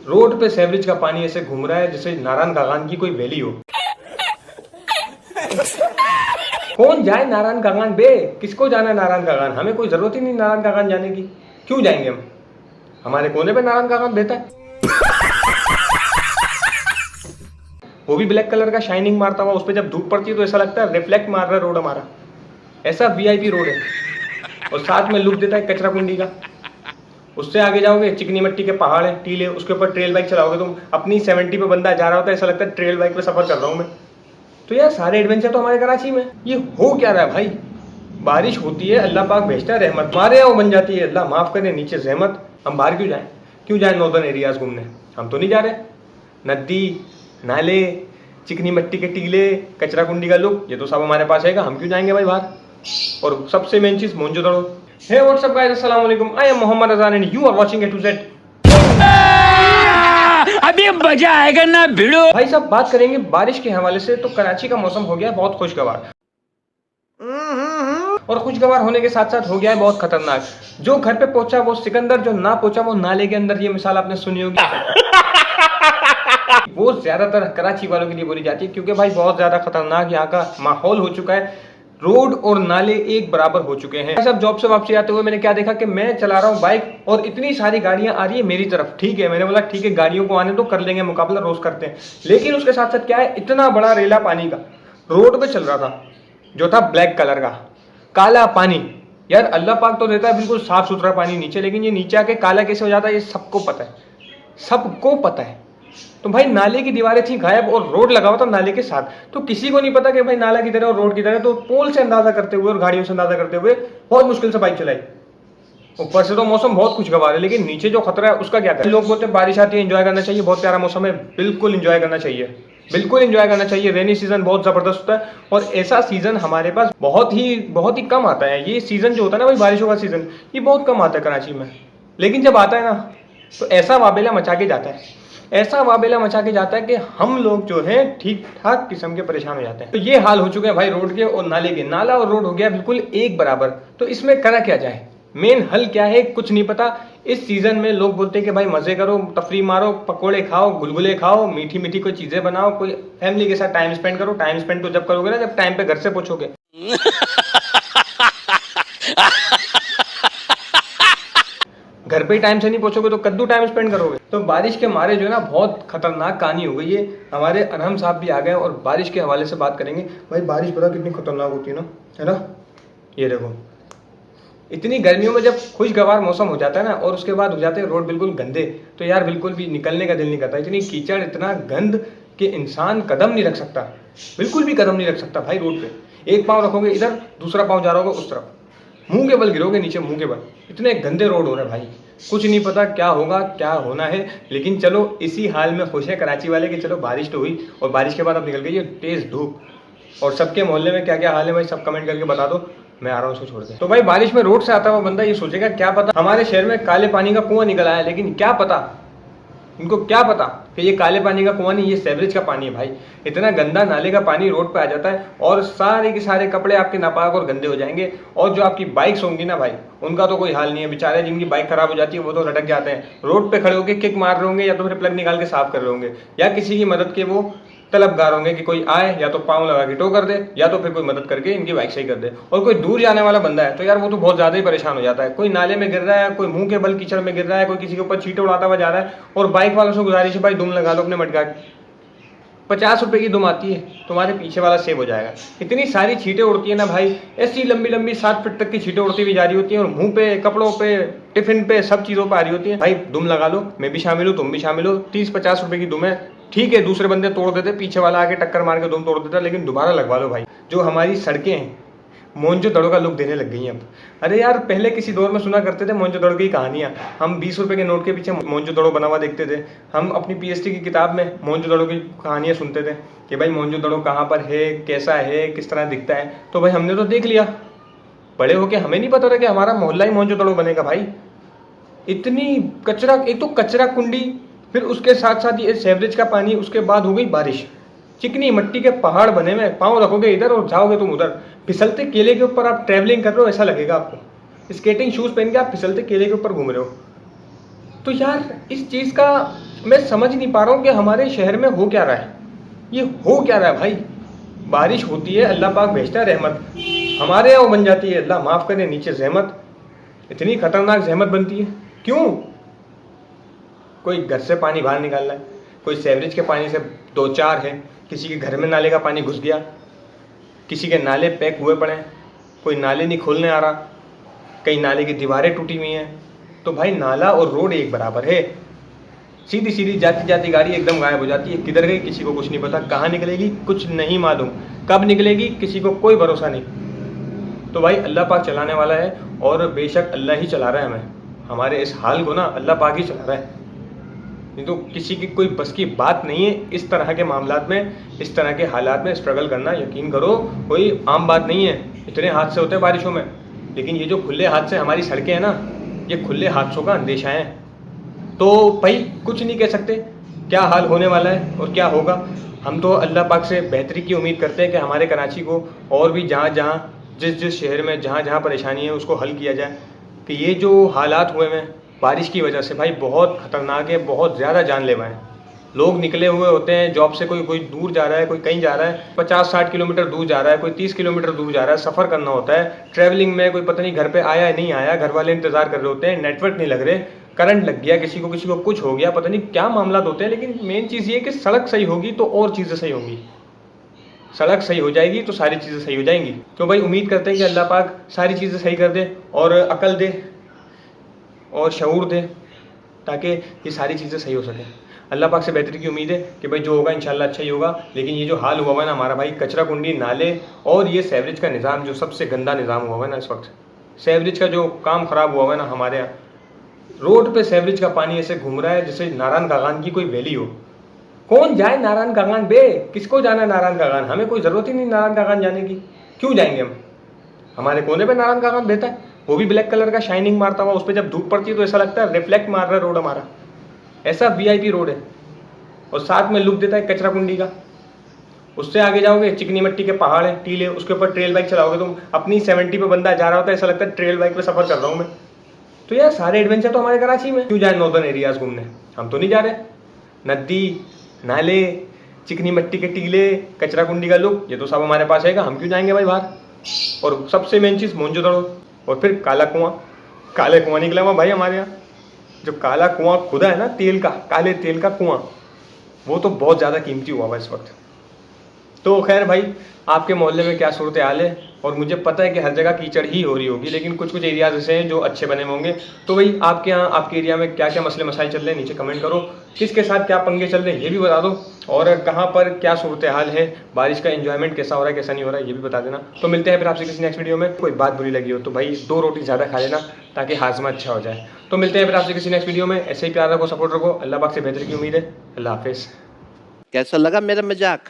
Road पे sewerage का पानी ऐसे घूम रहा है जैसे नारायण कागान की कोई वैली हो। कौन जाए नारायण कागान बे? किसको जाना है नारायण कागान? हमें कोई जरूरत ही नहीं नारायण कागान जाने की। क्यों जाएंगे हम? हमारे कोने पे नारायण कागान बेहता है। वो भी ब्लैक कलर का शाइनिंग मारता हुआ, उस पर जब धूप पड़ती है तो ऐसा लगता है रिफ्लेक्ट मार रहा है रोड हमारा। ऐसा वीआईपी रोड है। और साथ में लुक देता है कचरा कुंडी का। उससे आगे जाओगे चिकनी मिट्टी के पहाड़ है, टीले, उसके ऊपर ट्रेल बाइक चलाओगे तुम। अपनी 70 पे बंदा जा रहा होता है, ऐसा लगता है ट्रेल बाइक पे सफर कर रहा हूं मैं। तो यार सारे एडवेंचर तो हमारे कराची में। ये हो क्या रहा है भाई? बारिश होती है, अल्लाह पाक भेजता है रहमत, हमारे यहाँ बन जाती है अल्लाह माफ करे नीचे जहमत। हम बाहर क्यों जाएं? क्यों जाएं नॉर्दर्न एरियाज घूमने? हम तो नहीं जा रहे। नदी, नाले, चिकनी मिट्टी के टीले, कचरा कुंडी का लुक, ये तो सब हमारे पास है। हम क्यों जाएंगे भाई बाहर? और सबसे मेन चीज मोहनजोदड़ो। हे व्हाट्सअप गाइस, अस्सलाम वालेकुम। आई am Mohammad Azan and you are watching A to Z. अभी मजा आएगा ना भिड़ो। भाई साहब बात करेंगे बारिश के हवाले से, तो कराची का मौसम हो गया है बहुत खुशगवार। और खुशगवार होने के साथ साथ हो गया है बहुत खतरनाक। जो घर पे पहुंचा वो सिकंदर, जो ना पहुंचा वो नाले के अंदर। ये मिसाल आपने सुनी होगी। वो ज्यादातर कराची वालों के लिए बोली जाती है, क्योंकि भाई बहुत ज्यादा खतरनाक यहाँ का माहौल हो चुका है। रोड और नाले एक बराबर हो चुके हैं। सब जॉब से वापसी आते हुए मैंने क्या देखा कि मैं चला रहा हूँ बाइक और इतनी सारी गाड़ियां आ रही है मेरी तरफ। ठीक है, मैंने बोला ठीक है गाड़ियों को आने तो कर लेंगे मुकाबला, रोज करते हैं। लेकिन उसके साथ साथ क्या है, इतना बड़ा रेला पानी का रोड पे चल रहा था, जो था ब्लैक कलर का, काला पानी। यार अल्लाह पाक तो देता है बिल्कुल साफ सुथरा पानी नीचे, लेकिन ये नीचे आके काला कैसे हो जाता है ये सबको पता है, सबको पता है। तो भाई नाले की दीवारें थी गायब और रोड लगा हुआ था नाले के साथ। तो किसी को नहीं पता कि भाई नाला किधर है और रोड किधर है। तो पोल से अंदाजा करते हुए और गाड़ियों से अंदाजा करते हुए बहुत मुश्किल से बाइक चलाई। ऊपर से तो मौसम बहुत खुशगवार है, लेकिन नीचे जो खतरा है उसका क्या करें। लोग बोलते हैं बारिश आती है एंजॉय करना चाहिए, बहुत प्यारा मौसम है। बिल्कुल एंजॉय करना चाहिए, बिल्कुल एंजॉय करना चाहिए। रेनी सीजन बहुत जबरदस्त होता है और ऐसा सीजन हमारे पास बहुत ही कम आता है। ये सीजन जो होता है ना भाई, बारिशों का सीजन, ये बहुत कम आता है कराची में। लेकिन जब आता है ना तो ऐसा वाबेला मचा के जाता है, ऐसा वाबेला मचा के जाता है कि हम लोग जो हैं ठीक ठाक किस्म के परेशान हो जाते हैं। तो ये हाल हो चुके हैं भाई रोड के और नाले के। नाला और रोड हो गया बिल्कुल एक बराबर। तो इसमें करा क्या जाए? मेन हल क्या है कुछ नहीं पता। इस सीजन में लोग बोलते हैं कि भाई मजे करो, तफरी मारो, पकोड़े खाओ, गुलगुले खाओ, मीठी मीठी कोई चीजें बनाओ, कोई फैमिली के साथ टाइम स्पेंड करो। टाइम स्पेंड तो जब करोगे ना जब टाइम पे घर से पहुंचोगे। घर पे ही टाइम से नहीं पहुंचोगे तो कद्दू टाइम स्पेंड करोगे। तो बारिश के मारे जो है ना बहुत खतरनाक कहानी हो गई है। हमारे अरहम साहब भी आ गए और बारिश के हवाले से बात करेंगे। भाई बारिश पता कितनी खतरनाक होती है ना। ये देखो, इतनी गर्मियों में जब खुशगवार मौसम हो जाता है ना और उसके बाद हो जाते हैं रोड बिल्कुल गंदे, तो यार बिल्कुल भी निकलने का दिल नहीं करता। इतनी कीचड़, इतना गंद कि इंसान कदम नहीं रख सकता, बिल्कुल भी कदम नहीं रख सकता भाई रोड पे। एक पाँव रखोगे इधर, दूसरा पाँव जा रहा होगा उस तरफ, मुंह के बल गिरोगे नीचे, मुंह के बल। इतने गंदे रोड हो रहे हैं भाई, कुछ नहीं पता क्या होगा क्या होना है। लेकिन चलो इसी हाल में खुश है कराची वाले कि चलो बारिश तो हुई और बारिश के बाद अब निकल गई है तेज धूप। और सबके मोहल्ले में क्या क्या हाल है भाई सब कमेंट करके बता दो, मैं आ रहा हूँ उसको छोड़ के। तो भाई बारिश में रोड से आता हुआ बंदा ये सोचेगा क्या पता हमारे शहर में काले पानी का कुआं निकल आया, लेकिन क्या पता, इनको क्या पता कि ये काले पानी का कुआं नहीं, ये सीवरेज का पानी है भाई। इतना गंदा नाले का पानी रोड पे आ जाता है और सारे के सारे कपड़े आपके नापाक और गंदे हो जाएंगे। और जो आपकी बाइक्स होंगी ना भाई, उनका तो कोई हाल नहीं है। बेचारे जिनकी बाइक खराब हो जाती है वो तो लटक जाते हैं, रोड पे खड़े होकर किक मार रहे होंगे या तो फिर प्लग निकाल के साफ कर रहे होंगे, या किसी की मदद के वो तलबगार होंगे कि कोई आए या तो पाँव लगा के टो कर दे या तो फिर कोई मदद करके इनकी बाइक सही कर दे। और कोई दूर जाने वाला बंदा है तो यार वो तो बहुत ज्यादा ही परेशान हो जाता है। कोई नाले में गिर रहा है, कोई मुंह के बल कीचड़ में गिर रहा है, कोई किसी के ऊपर छींटे उड़ाता हुआ जा रहा है। और बाइक वालों से गुजारिश है भाई दुम लगा लो अपने मटका, 50 रुपए की दुम आती है, तुम्हारे पीछे वाला सेव हो जाएगा। इतनी सारी छींटे उड़ती है ना भाई, ऐसी लंबी लंबी 7 फीट तक की छींटे उड़ती हुई जा रही होती हैं और मुंह पे, कपड़ों पे, टिफिन पे, सब चीजों पे आ रही होती है। भाई दुम लगा लो, मैं भी शामिल हूँ, तुम भी शामिल हो। 30-50 रुपए की दुम है, ठीक है। दूसरे बंदे तोड़ देते, पीछे वाला आके टक्कर मार के दुम तोड़ देता, लेकिन दोबारा लगवा लो भाई। जो हमारी सड़कें हैं मोहनजोदड़ो का लुक देने लग गई हैं अब। अरे यार पहले किसी दौर में सुना करते थे मोहनजोदड़ो की कहानियां, हम 20 रुपए के नोट के पीछे मोहनजोदड़ो बना हुआ देखते थे। हम अपनी पीएचडी की किताब में मोहनजोदड़ो की कहानियां सुनते थे कि भाई मोहनजोदड़ो कहाँ पर है, कैसा है, किस तरह दिखता है। तो भाई हमने तो देख लिया, बड़े होके हमें नहीं पता था कि हमारा मोहल्ला ही मोहनजोदड़ो बनेगा भाई। इतनी कचरा, एक तो कचरा कुंडी, फिर उसके साथ साथ ये सीवरेज का पानी, उसके बाद हो गई बारिश, चिकनी मिट्टी के पहाड़ बने हुए, पाँव रखोगे इधर और जाओगे तुम उधर। फिसलते केले के ऊपर आप ट्रैवलिंग कर रहे हो ऐसा लगेगा आपको, स्केटिंग शूज पहन के आप फिसलते केले के ऊपर घूम रहे हो। तो यार इस चीज का मैं समझ नहीं पा रहा हूँ कि हमारे शहर में हो क्या रहा है, ये हो क्या रहा है भाई। बारिश होती है, अल्लाह पाक भेजता है रहमत, हमारे यहाँ वो बन जाती है, अल्लाह माफ़ करे, नीचे जहमत। इतनी खतरनाक जहमत बनती है क्यों? कोई घर से पानी बाहर निकाल रहा है, कोई सीवरेज के पानी से दो चार है, किसी के घर में नाले का पानी घुस गया, किसी के नाले पैक हुए पड़े हैं, कोई नाले नहीं खोलने आ रहा, कई नाले की दीवारें टूटी हुई हैं। तो भाई नाला और रोड एक बराबर है, सीधी सीधी जाती जाती गाड़ी एकदम गायब हो जाती है, किधर गई किसी को कुछ नहीं पता, कहाँ निकलेगी कुछ नहीं मालूम, कब निकलेगी किसी को कोई भरोसा नहीं। तो भाई अल्लाह पाक चलाने वाला है, और बेशक अल्लाह ही चला रहा है हमें, हमारे इस हाल को ना अल्लाह पाक ही चला रहा है, नहीं तो किसी की कोई बस की बात नहीं है। इस तरह के मामलात में, इस तरह के हालात में स्ट्रगल करना, यकीन करो कोई आम बात नहीं है। इतने हादसे होते हैं बारिशों में, लेकिन ये जो खुले हादसे हमारी सड़कें हैं ना, ये खुले हादसों का अंदेशा है। तो भाई कुछ नहीं कह सकते क्या हाल होने वाला है और क्या होगा। हम तो अल्लाह पाक से बेहतरी की उम्मीद करते हैं कि हमारे कराची को और भी जहाँ जहाँ जिस शहर में जहाँ जहाँ परेशानी है उसको हल किया जाए, कि ये जो हालात हुए हैं बारिश की वजह से भाई बहुत ख़तरनाक है, बहुत ज़्यादा जानलेवा है। लोग निकले हुए होते हैं जॉब से, कोई दूर जा रहा है, कोई कहीं जा रहा है, 50-60 किलोमीटर दूर जा रहा है, कोई 30 किलोमीटर दूर जा रहा है, सफ़र करना होता है। ट्रैवलिंग में कोई पता नहीं घर पे आया है नहीं आया, घर वाले इंतज़ार कर रहे होते हैं, नेटवर्क नहीं लग रहे, करंट लग गया किसी को कुछ हो गया, पता नहीं क्या मामला होते हैं। लेकिन मेन चीज़ ये कि सड़क सही होगी तो और चीज़ें सही होंगी, सड़क सही हो जाएगी तो सारी चीज़ें सही हो जाएंगी। तो भाई उम्मीद करते हैं कि अल्लाह पाक सारी चीज़ें सही कर दे और अकल दे और शऊर दे, ताकि ये सारी चीज़ें सही हो सकें। अल्लाह पाक से बेहतरी की उम्मीद है कि भाई जो होगा इंशाल्लाह अच्छा ही होगा। लेकिन ये जो हाल हुआ है ना हमारा भाई, कचरा कुंडी, नाले और ये सीवरेज का निज़ाम, जो सबसे गंदा निज़ाम हुआ है ना इस वक्त, सीवरेज का जो काम ख़राब हुआ है ना हमारे यहाँ, रोड पे सीवरेज का पानी ऐसे घूम रहा है जैसे नारायण कागान की कोई वैली हो। कौन जाए नारायण कागान बे, किसको जाना है नारायण कागान? हमें कोई ज़रूरत ही नहीं नारायण कागान जाने की, क्यों जाएंगे हम? हमारे कोने पे नारायण कागान बहता है, वो भी ब्लैक कलर का शाइनिंग मारता हुआ, उस पर जब धूप पड़ती है तो ऐसा लगता है रिफ्लेक्ट मार रहा है रोड हमारा, ऐसा वीआईपी रोड है। और साथ में लुक देता है कचरा कुंडी का। उससे आगे जाओगे चिकनी मिट्टी के पहाड़ है, टीले, उसके ऊपर ट्रेल बाइक चलाओगे तुम, अपनी 70 पे बंदा जा रहा होता है, ऐसा लगता है ट्रेल बाइक पे सफर कर रहा हूँ मैं। तो यार सारे एडवेंचर तो हमारे कराची में, क्यों जाए नॉर्दर्न एरियाज घूमने? हम तो नहीं जा रहे। नदी, नाले, चिकनी मिट्टी के टीले, कचरा कुंडी का लुक, ये तो सब हमारे पास है, हम क्यों जाएंगे भाई बाहर? और सबसे मेन चीज़ मोहनजोदड़ो, और फिर काला कुआं। काले कुआं निकला हुआ भाई हमारे यहाँ, जो काला कुआं खुदा है ना, तेल का, काले तेल का कुआं, वो तो बहुत ज़्यादा कीमती हुआ इस वक्त। तो खैर भाई आपके मोहल्ले में क्या सूरत हाल है, और मुझे पता है कि हर जगह कीचड़ ही हो रही होगी, लेकिन कुछ कुछ एरियाज ऐसे हैं जो अच्छे बने होंगे। तो भाई आपके यहाँ, आपके एरिया में क्या क्या मसले मसाइल चल रहे हैं नीचे कमेंट करो, किसके साथ क्या पंगे चल रहे हैं ये भी बता दो, और कहाँ पर क्या सूरत हाल है, बारिश का एंजॉयमेंट कैसा हो रहा है कैसा नहीं हो रहा है ये भी बता देना। तो मिलते हैं फिर आपसे किसी नेक्स्ट वीडियो में। कोई बात बुरी लगी हो तो भाई 2 रोटी ज़्यादा खा लेना ताकि हाजमा अच्छा हो जाए। तो मिलते हैं फिर आपसे किसी नेक्स्ट वीडियो में, ऐसे ही प्यार रखो, सपोर्ट रखो, अल्लाह पाक से बेहतर की उम्मीद है। अल्लाह हाफिज़। कैसा लगा मेरा मजाक?